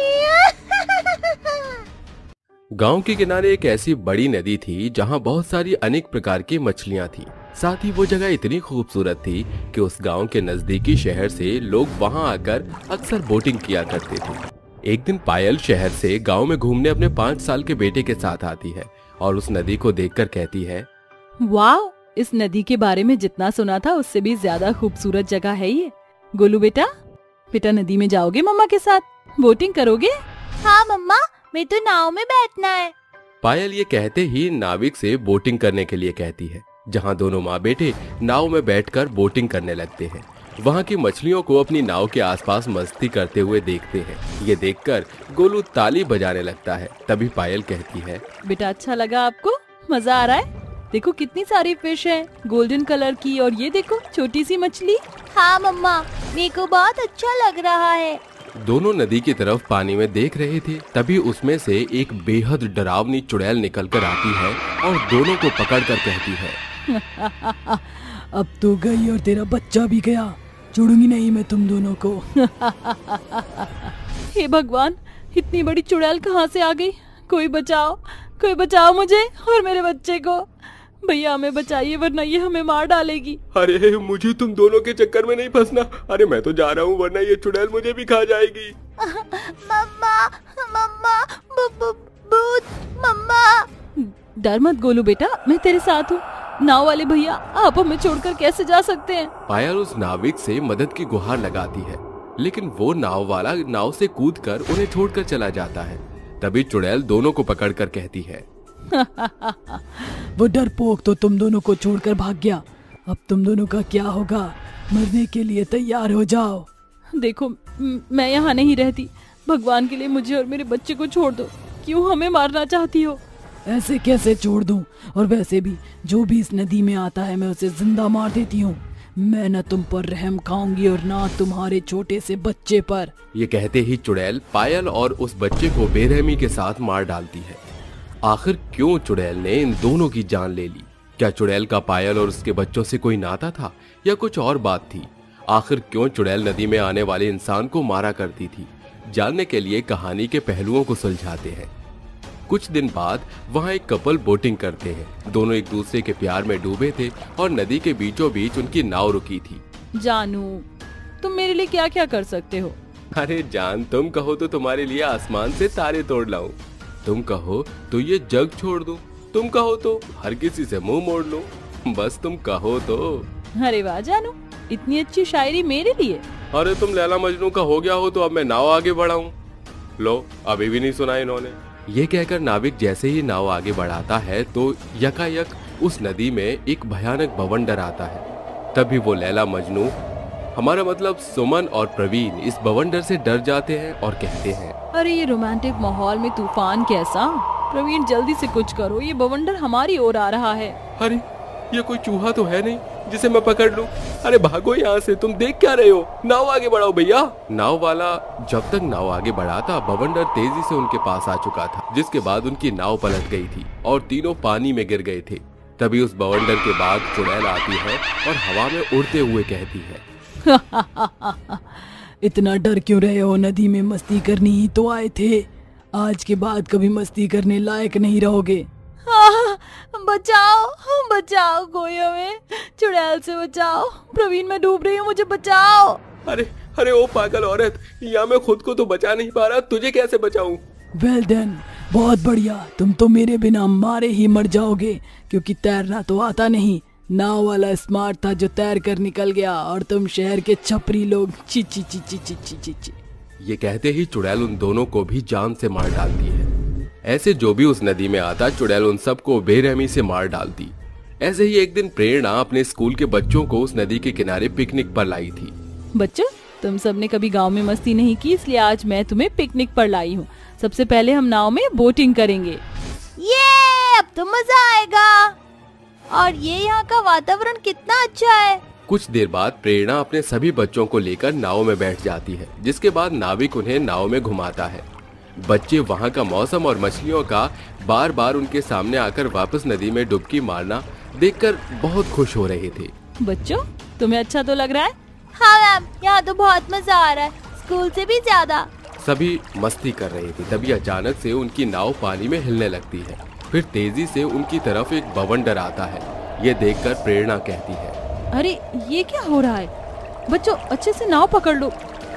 गांव के किनारे एक ऐसी बड़ी नदी थी जहां बहुत सारी अनेक प्रकार की मछलियां थी। साथ ही वो जगह इतनी खूबसूरत थी कि उस गांव के नजदीकी शहर से लोग वहां आकर अक्सर बोटिंग किया करते थे। एक दिन पायल शहर से गांव में घूमने अपने 5 साल के बेटे के साथ आती है और उस नदी को देखकर कहती है, वाह, इस नदी के बारे में जितना सुना था उससे भी ज्यादा खूबसूरत जगह है ये। गोलू बेटा नदी में जाओगे मम्मा के साथ? बोटिंग करोगे? हाँ मम्मा, मैं तो नाव में बैठना है। पायल ये कहते ही नाविक से बोटिंग करने के लिए कहती है, जहाँ दोनों माँ बेटे नाव में बैठकर बोटिंग करने लगते हैं। वहाँ की मछलियों को अपनी नाव के आसपास मस्ती करते हुए देखते हैं। ये देखकर गोलू ताली बजाने लगता है। तभी पायल कहती है, बेटा अच्छा लगा आपको? मजा आ रहा है? देखो कितनी सारी फिश है, गोल्डन कलर की, और ये देखो छोटी सी मछली। हाँ मम्मा, मेरे को बहुत अच्छा लग रहा है। दोनों नदी की तरफ पानी में देख रहे थे। तभी उसमें से एक बेहद डरावनी चुड़ैल निकलकर आती है और दोनों को पकड़कर कहती है, अब तो गई और तेरा बच्चा भी गया, छोड़ूंगी नहीं मैं तुम दोनों को। हे भगवान, इतनी बड़ी चुड़ैल कहाँ से आ गई? कोई बचाओ मुझे और मेरे बच्चे को। भैया हमें बचाइए वरना ये हमें मार डालेगी। अरे मुझे तुम दोनों के चक्कर में नहीं फंसना। अरे मैं तो जा रहा हूँ वरना ये चुड़ैल मुझे भी खा जाएगी। मम्मा, भूत मम्मा। डर मत गोलू बेटा, मैं तेरे साथ हूँ। नाव वाले भैया आप हमें छोड़कर कैसे जा सकते हैं? पायल उस नाविक से मदद की गुहार लगाती है, लेकिन वो नाव वाला नाव से कूदकर उन्हें छोड़कर चला जाता है। तभी चुड़ैल दोनों को पकड़कर कहती है, वो डरपोक तो तुम दोनों को छोड़कर भाग गया। अब तुम दोनों का क्या होगा? मरने के लिए तैयार हो जाओ। देखो मैं यहाँ नहीं रहती, भगवान के लिए मुझे और मेरे बच्चे को छोड़ दो। क्यों हमें मारना चाहती हो? ऐसे कैसे छोड़ दूं? और वैसे भी जो भी इस नदी में आता है मैं उसे जिंदा मार देती हूँ। मैं न तुम पर रहम खाऊंगी और ना तुम्हारे छोटे से बच्चे पर। ये कहते ही चुड़ैल पायल और उस बच्चे को बेरहमी के साथ मार डालती है। आखिर क्यों चुड़ैल ने इन दोनों की जान ले ली? क्या चुड़ैल का पायल और उसके बच्चों से कोई नाता था या कुछ और बात थी? आखिर क्यों चुड़ैल नदी में आने वाले इंसान को मारा करती थी? जानने के लिए कहानी के पहलुओं को सुलझाते हैं। कुछ दिन बाद वहाँ एक कपल बोटिंग करते हैं। दोनों एक दूसरे के प्यार में डूबे थे और नदी के बीचों बीच उनकी नाव रुकी थी। जानू, तुम मेरे लिए क्या क्या कर सकते हो? अरे जान, तुम कहो तो तुम्हारे लिए आसमान से तारे तोड़ लाऊं, तुम कहो तो ये जग छोड़ दूं, तुम कहो तो हर किसी से मुंह मोड़ लो, बस तुम कहो तो। अरे वाह जानू, इतनी अच्छी शायरी मेरे लिए। अरे तुम लैला मजनू का हो गया हो तो अब मैं नाव आगे बढ़ाऊं? लो, अभी भी नहीं सुना इन्होंने। ये कहकर नाविक जैसे ही नाव आगे बढ़ाता है तो यकायक उस नदी में एक भयानक बवंडर आता है। तभी वो लैला मजनू, हमारा मतलब सुमन और प्रवीण, इस बवंडर से डर जाते हैं और कहते हैं, अरे ये रोमांटिक माहौल में तूफान कैसा? प्रवीण जल्दी से कुछ करो, ये बवंडर हमारी ओर आ रहा है। अरे ये कोई चूहा तो है नहीं जिसे मैं पकड़ लूं? अरे भागो यहाँ से, तुम देख क्या रहे हो? नाव आगे बढ़ाओ भैया। नाव वाला जब तक नाव आगे बढ़ाता, बवंडर तेजी से उनके पास आ चुका था, जिसके बाद उनकी नाव पलट गई थी और तीनों पानी में गिर गए थे। तभी उस बवंडर के बाद चुड़ैल आती है और हवा में उड़ते हुए कहती है, इतना डर क्यों रहे हो? नदी में मस्ती करनी ही तो आए थे, आज के बाद कभी मस्ती करने लायक नहीं रहोगे। बचाओ बचाओ, कोई हमें चुड़ैल से बचाओ। प्रवीण मैं डूब रही हूँ, मुझे बचाओ। अरे अरे ओ पागल औरत, या मैं खुद को तो बचा नहीं पा रहा, तुझे कैसे बचाऊं? वेल डन, बहुत बढ़िया। तुम तो मेरे बिना मारे ही मर जाओगे, क्योंकि तैरना तो आता नहीं। नाव वाला स्मार्ट था जो तैर कर निकल गया, और तुम शहर के छपरी लोग ची ची ची ची ची ची ची ची। ये कहते ही चुड़ैल उन दोनों को भी जान से मार डालती है। ऐसे जो भी उस नदी में आता, चुड़ैल उन सबको बेरहमी से मार डालती। ऐसे ही एक दिन प्रेरणा अपने स्कूल के बच्चों को उस नदी के किनारे पिकनिक पर लाई थी। बच्चों, तुम सबने कभी गांव में मस्ती नहीं की, इसलिए आज मैं तुम्हें पिकनिक पर लाई हूँ। सबसे पहले हम नाव में बोटिंग करेंगे। ये अब तो मजा आएगा। और ये यहाँ का वातावरण कितना अच्छा है। कुछ देर बाद प्रेरणा अपने सभी बच्चों को लेकर नाव में बैठ जाती है, जिसके बाद नाविक उन्हें नाव में घुमाता है। बच्चे वहाँ का मौसम और मछलियों का बार बार उनके सामने आकर वापस नदी में डुबकी मारना देखकर बहुत खुश हो रहे थे। बच्चों, तुम्हें अच्छा तो लग रहा है? हाँ मैम, यहाँ तो बहुत मजा आ रहा है, स्कूल से भी ज्यादा। सभी मस्ती कर रहे थे, तभी अचानक से उनकी नाव पानी में हिलने लगती है। फिर तेजी से उनकी तरफ एक बवंडर आता है। ये देखकर प्रेरणा कहती है, अरे ये क्या हो रहा है? बच्चों अच्छे से नाव पकड़ लो,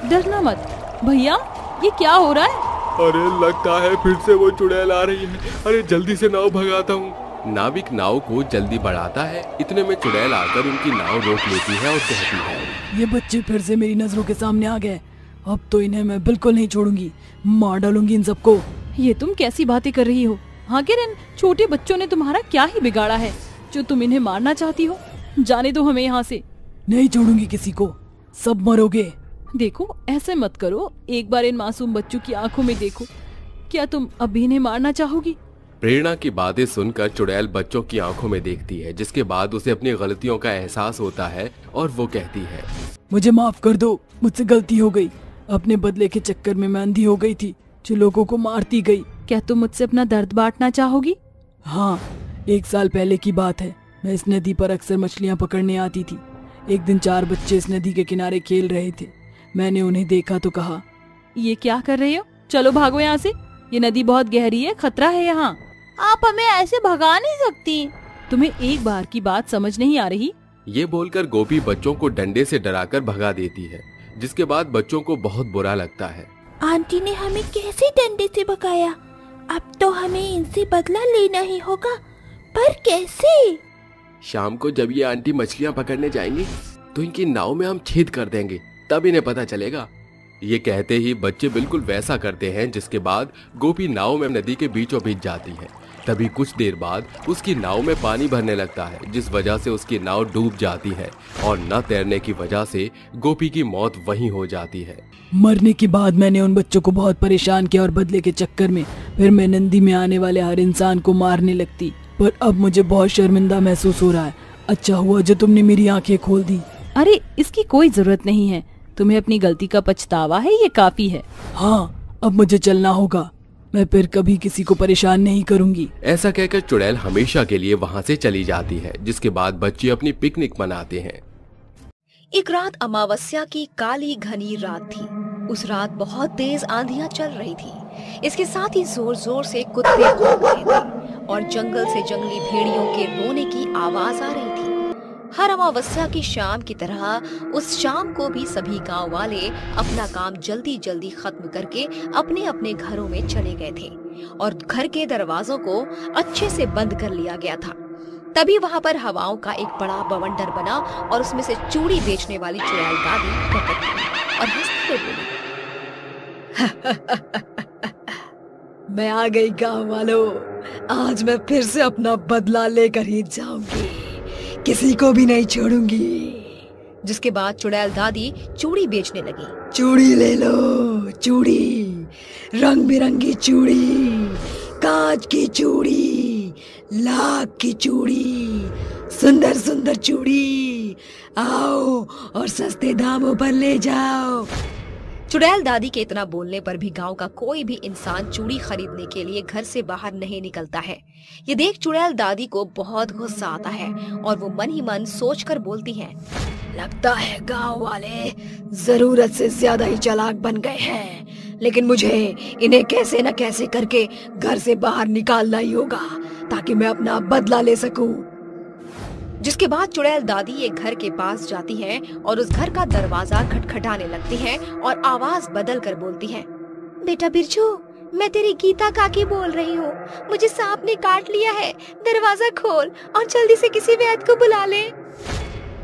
डरना मत। भैया ये क्या हो रहा है? अरे लगता है फिर से वो चुड़ैल आ रही है। अरे जल्दी से नाव भगाता हूँ। नाविक नाव को जल्दी बढ़ाता है। इतने में चुड़ैल आकर उनकी नाव रोक लेती है और कहती है, ये बच्चे फिर से मेरी नजरों के सामने आ गए। अब तो इन्हें मैं बिल्कुल नहीं छोड़ूंगी, मार डालूंगी इन सबको। ये तुम कैसी बातें कर रही हो? आखिर इन छोटे बच्चों ने तुम्हारा क्या ही बिगाड़ा है जो तुम इन्हें मारना चाहती हो? जाने दो हमें यहाँ से। नहीं छोड़ूंगी किसी को, सब मरोगे। देखो ऐसे मत करो, एक बार इन मासूम बच्चों की आंखों में देखो। क्या तुम अभी इन्हें मारना चाहोगी? प्रेरणा की बातें सुनकर चुड़ैल बच्चों की आंखों में देखती है, जिसके बाद उसे अपनी गलतियों का एहसास होता है और वो कहती है, मुझे माफ कर दो, मुझसे गलती हो गई। अपने बदले के चक्कर में मैं अंधी हो गई थी, जो लोगों को मारती गई। क्या तुम मुझसे अपना दर्द बांटना चाहोगी? हाँ, 1 साल पहले की बात है। मैं इस नदी पर अक्सर मछलियाँ पकड़ने आती थी। एक दिन 4 बच्चे इस नदी के किनारे खेल रहे थे। मैंने उन्हें देखा तो कहा, ये क्या कर रहे हो? चलो भागो यहाँ से, ये नदी बहुत गहरी है, खतरा है यहाँ। आप हमें ऐसे भगा नहीं सकती। तुम्हें एक बार की बात समझ नहीं आ रही? ये बोलकर गोपी बच्चों को डंडे से डराकर भगा देती है, जिसके बाद बच्चों को बहुत बुरा लगता है। आंटी ने हमें कैसे डंडे से भगाया? अब तो हमें इनसे बदला लेना ही होगा, पर कैसे? शाम को जब ये आंटी मछलियाँ पकड़ने जाएंगी तो इनकी नाव में हम छेद कर देंगे, तब इन्हें पता चलेगा। ये कहते ही बच्चे बिल्कुल वैसा करते हैं, जिसके बाद गोपी नाव में नदी के बीचों बीच जाती है। तभी कुछ देर बाद उसकी नाव में पानी भरने लगता है, जिस वजह से उसकी नाव डूब जाती है और न तैरने की वजह से गोपी की मौत वहीं हो जाती है। मरने के बाद मैंने उन बच्चों को बहुत परेशान किया और बदले के चक्कर में फिर मैं नदी में आने वाले हर इंसान को मारने लगती, पर अब मुझे बहुत शर्मिंदा महसूस हो रहा है। अच्छा हुआ जो तुमने मेरी आंखें खोल दी। अरे इसकी कोई जरूरत नहीं है, तुम्हें अपनी गलती का पछतावा है, ये काफी है। हाँ, अब मुझे चलना होगा, मैं फिर कभी किसी को परेशान नहीं करूंगी। ऐसा कहकर चुड़ैल हमेशा के लिए वहाँ से चली जाती है, जिसके बाद बच्चे अपनी पिकनिक मनाते हैं। एक रात अमावस्या की काली घनी रात थी। उस रात बहुत तेज आंधियां चल रही थी। इसके साथ ही जोर जोर से कुत्ते भौंक रहे थे और जंगल से जंगली भेड़ियों के रोने की आवाज आ रही थी। हर अमावस्या की शाम की तरह उस शाम को भी सभी गांव वाले अपना काम जल्दी जल्दी खत्म करके अपने अपने घरों में चले गए थे और घर के दरवाजों को अच्छे से बंद कर लिया गया था। तभी वहां पर हवाओं का एक बड़ा बवंडर बना और उसमें से चूड़ी बेचने वाली चुड़ैल दादी प्रकट हुई और हंसते बोली, मैं आ गई गांव वालों, आज मैं फिर से अपना बदला लेकर ही जाऊंगी, किसी को भी नहीं छोड़ूंगी। जिसके बाद चुड़ैल दादी चूड़ी बेचने लगी। चूड़ी ले लो, चूड़ी, रंग बिरंगी चूड़ी, कांच की चूड़ी, लाख की चूड़ी, सुंदर सुंदर चूड़ी, आओ और सस्ते दामों पर ले जाओ। चुड़ैल दादी के इतना बोलने पर भी गांव का कोई भी इंसान चूड़ी खरीदने के लिए घर से बाहर नहीं निकलता है। ये देख चुड़ैल दादी को बहुत गुस्सा आता है और वो मन ही मन सोचकर बोलती है, लगता है गांव वाले जरूरत से ज्यादा ही चालाक बन गए हैं, लेकिन मुझे इन्हें कैसे न कैसे करके घर से बाहर निकालना ही होगा ताकि मैं अपना बदला ले सकूं। जिसके बाद चुड़ैल दादी एक घर के पास जाती है और उस घर का दरवाजा खटखटाने लगती है और आवाज बदल कर बोलती है, बेटा बिरजू, मैं तेरी गीता काकी बोल रही हूँ, मुझे सांप ने काट लिया है, दरवाजा खोल और जल्दी से किसी वैद्य को बुला ले।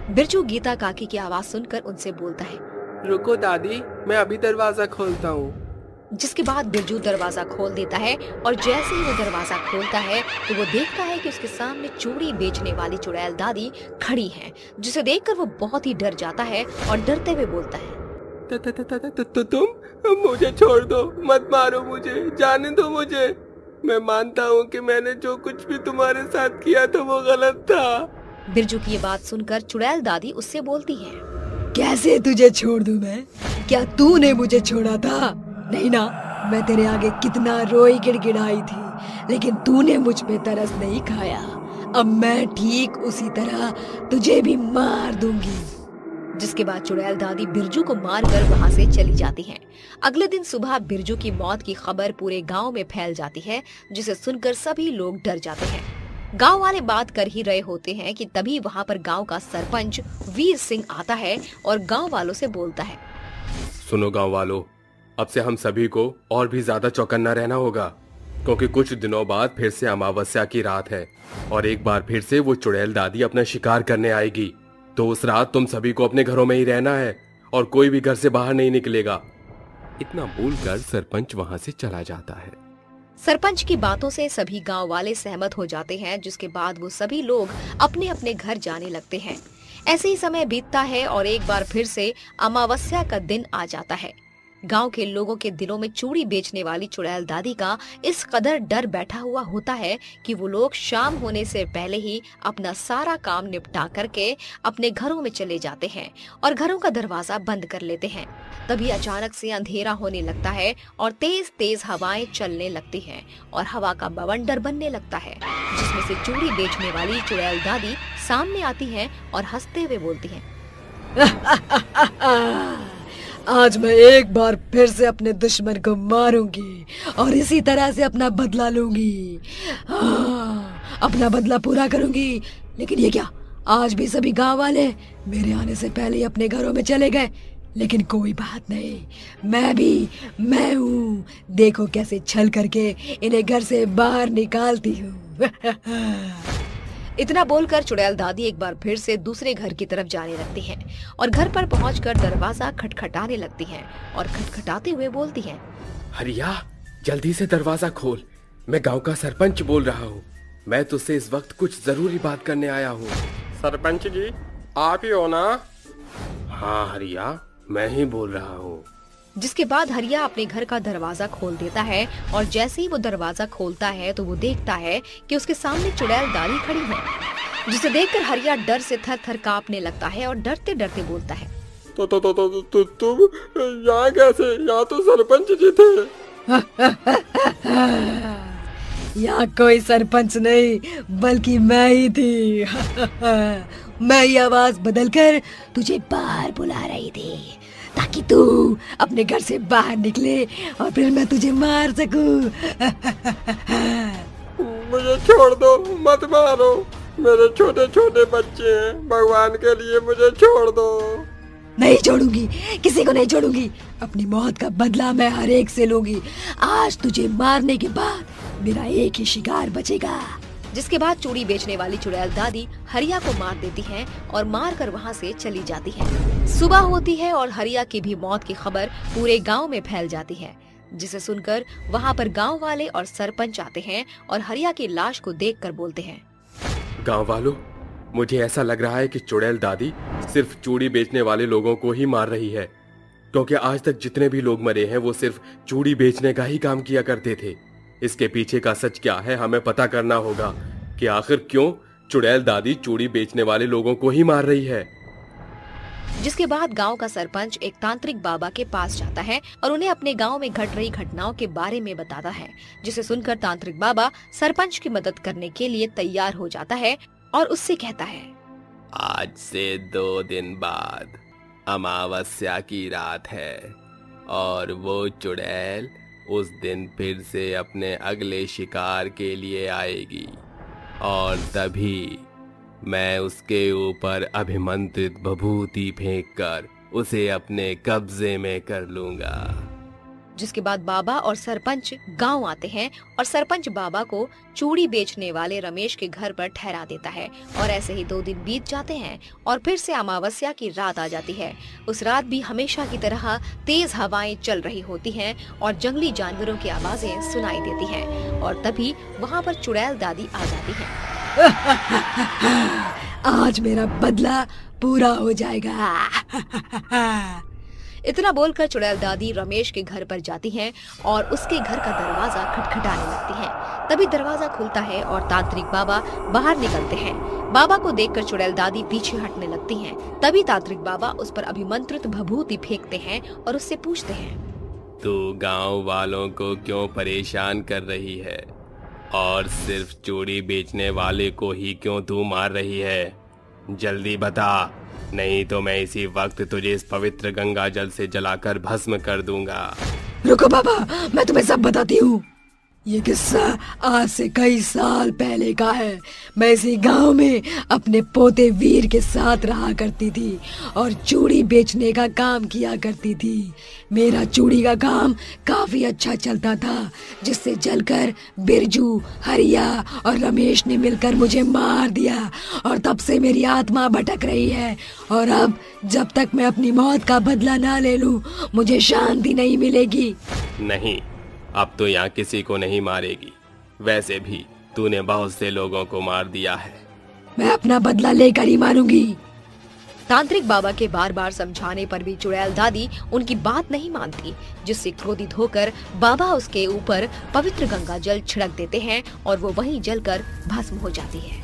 बिरजू गीता काकी की आवाज सुनकर उनसे बोलता है, रुको दादी, मैं अभी दरवाजा खोलता हूँ। जिसके बाद बिरजू दरवाजा खोल देता है और जैसे ही वो दरवाजा खोलता है तो वो देखता है कि उसके सामने चूड़ी बेचने वाली चुड़ैल दादी खड़ी है, जिसे देखकर वो बहुत ही डर जाता है और डरते हुए बोलता है, तुम मुझे छोड़ दो, मत मारो मुझे, जाने दो मुझे। मैं मानता हूँ कि मैंने जो कुछ भी तुम्हारे साथ किया था वो गलत था। बिरजू की ये बात सुनकर चुड़ैल दादी उससे बोलती है, कैसे तुझे छोड़ दूं मैं? क्या तूने मुझे छोड़ा था? नहीं ना, मैं तेरे आगे कितना रोई गिड़गिड़ाई थी, लेकिन तूने मुझ पे तरस नहीं खाया। अब मैं ठीक उसी तरह तुझे भी मार दूंगी। जिसके बाद चुड़ैल दादी बिरजू को मारकर वहां से चली जाती हैं। अगले दिन सुबह बिरजू की मौत की खबर पूरे गांव में फैल जाती है, जिसे सुनकर सभी लोग डर जाते हैं। गांव वाले बात कर ही रहे होते हैं कि तभी वहां पर गांव का सरपंच वीर सिंह आता है और गांव वालों से बोलता है, सुनो गांव वालों, अब से हम सभी को और भी ज्यादा चौकन्ना रहना होगा, क्योंकि कुछ दिनों बाद फिर से अमावस्या की रात है और एक बार फिर से वो चुड़ैल दादी अपना शिकार करने आएगी। तो उस रात तुम सभी को अपने घरों में ही रहना है और कोई भी घर से बाहर नहीं निकलेगा। इतना बोलकर सरपंच वहां से चला जाता है। सरपंच की बातों से सभी गांव वाले सहमत हो जाते हैं, जिसके बाद वो सभी लोग अपने अपने घर जाने लगते हैं। ऐसे ही समय बीतता है और एक बार फिर से अमावस्या का दिन आ जाता है। गांव के लोगों के दिलों में चूड़ी बेचने वाली चुड़ैल दादी का इस कदर डर बैठा हुआ होता है कि वो लोग शाम होने से पहले ही अपना सारा काम निपटा करके अपने घरों में चले जाते हैं और घरों का दरवाजा बंद कर लेते हैं। तभी अचानक से अंधेरा होने लगता है और तेज तेज हवाएं चलने लगती हैं और हवा का बवंडर बनने लगता है, जिसमें से चूड़ी बेचने वाली चुड़ैल दादी सामने आती है और हंसते हुए बोलती है, आज मैं एक बार फिर से अपने दुश्मन को मारूंगी और इसी तरह से अपना बदला लूंगी। अपना बदला पूरा करूंगी। लेकिन ये क्या, आज भी सभी गांव वाले मेरे आने से पहले ही अपने घरों में चले गए। लेकिन कोई बात नहीं, मैं हूँ, देखो कैसे छल करके इन्हें घर से बाहर निकालती हूँ। इतना बोलकर चुड़ैल दादी एक बार फिर से दूसरे घर की तरफ जाने लगती हैं और घर पर पहुंचकर दरवाजा खटखटाने लगती हैं और खटखटाते हुए बोलती हैं, हरिया, जल्दी से दरवाजा खोल, मैं गांव का सरपंच बोल रहा हूँ। मैं तुझसे इस वक्त कुछ जरूरी बात करने आया हूँ। सरपंच जी, आप ही हो ना? हाँ हरिया, मैं ही बोल रहा हूँ। जिसके बाद हरिया अपने घर का दरवाजा खोल देता है और जैसे ही वो दरवाजा खोलता है तो वो देखता है कि उसके सामने चुड़ैल दादी खड़ी है। जिसे देखकर हरिया डर से थर थर कांपने लगता है और डरते डरते बोलता है, तुम यहाँ कैसे? यहाँ तो सरपंच जी थे। यहाँ कोई सरपंच नहीं बल्कि मैं ही थी। मैं ये आवाज बदलकर तुझे बाहर बुला रही थी ताकि तू अपने घर से बाहर निकले और फिर मैं तुझे मार सकूं। मुझे छोड़ दो, मत मारो। मेरे छोटे छोटे बच्चे हैं, भगवान के लिए मुझे छोड़ दो। नहीं छोड़ूंगी, किसी को नहीं छोड़ूंगी। अपनी मौत का बदला मैं हर एक से लूंगी। आज तुझे मारने के बाद मेरा एक ही शिकार बचेगा। जिसके बाद चूड़ी बेचने वाली चुड़ैल दादी हरिया को मार देती है और मार कर वहाँ से चली जाती है। सुबह होती है और हरिया की भी मौत की खबर पूरे गांव में फैल जाती है, जिसे सुनकर वहाँ पर गांव वाले और सरपंच आते हैं और हरिया की लाश को देखकर बोलते हैं, गांव वालों, मुझे ऐसा लग रहा है कि चुड़ैल दादी सिर्फ चूड़ी बेचने वाले लोगों को ही मार रही है, क्योंकि आज तक जितने भी लोग मरे हैं वो सिर्फ चूड़ी बेचने का ही काम किया करते थे। इसके पीछे का सच क्या है हमें पता करना होगा कि आखिर क्यों चुड़ैल दादी चूड़ी बेचने वाले लोगों को ही मार रही है। जिसके बाद गांव का सरपंच एक तांत्रिक बाबा के पास जाता है और उन्हें अपने गांव में घट रही घटनाओं के बारे में बताता है, जिसे सुनकर तांत्रिक बाबा सरपंच की मदद करने के लिए तैयार हो जाता है और उससे कहता है, आज से 2 दिन बाद अमावस्या की रात है और वो चुड़ैल उस दिन फिर से अपने अगले शिकार के लिए आएगी और तभी मैं उसके ऊपर अभिमंत्रित भभूति फेंककर उसे अपने कब्जे में कर लूंगा। जिसके बाद बाबा और सरपंच गांव आते हैं और सरपंच बाबा को चूड़ी बेचने वाले रमेश के घर पर ठहरा देता है और ऐसे ही 2 दिन बीत जाते हैं और फिर से अमावस्या की रात आ जाती है। उस रात भी हमेशा की तरह तेज हवाएं चल रही होती हैं और जंगली जानवरों की आवाजें सुनाई देती हैं और तभी वहाँ पर चुड़ैल दादी आ जाती है। आज मेरा बदला पूरा हो जाएगा। इतना बोलकर चुड़ैल दादी रमेश के घर पर जाती हैं और उसके घर का दरवाजा खटखटाने लगती हैं। तभी दरवाजा खुलता है और तांत्रिक बाबा बाहर निकलते हैं। बाबा को देखकर चुड़ैल दादी पीछे हटने लगती हैं। तभी तांत्रिक बाबा उस पर अभिमंत्रित भभूति फेंकते हैं और उससे पूछते हैं, तू गांव वालों को क्यों परेशान कर रही है और सिर्फ चूड़ी बेचने वाले को ही क्यों तू मार रही है? जल्दी बता, नहीं तो मैं इसी वक्त तुझे इस पवित्र गंगा जल से जलाकर भस्म कर दूंगा। रुको बाबा, मैं तुम्हें सब बताती हूँ। ये किस्सा आज से कई साल पहले का है। मैं इसी गांव में अपने पोते वीर के साथ रहा करती थी और चूड़ी बेचने का काम किया करती थी। मेरा चूड़ी का काम काफी अच्छा चलता था, जिससे जलकर बिरजू, हरिया और रमेश ने मिलकर मुझे मार दिया और तब से मेरी आत्मा भटक रही है और अब जब तक मैं अपनी मौत का बदला ना ले लूं, मुझे शांति नहीं मिलेगी। नहीं, अब तो यहाँ किसी को नहीं मारेगी। वैसे भी तूने बहुत से लोगों को मार दिया है। मैं अपना बदला लेकर ही मारूंगी। तांत्रिक बाबा के बार बार समझाने पर भी चुड़ैल दादी उनकी बात नहीं मानती, जिससे क्रोधित होकर बाबा उसके ऊपर पवित्र गंगा जल छिड़क देते हैं और वो वहीं जलकर भस्म हो जाती है।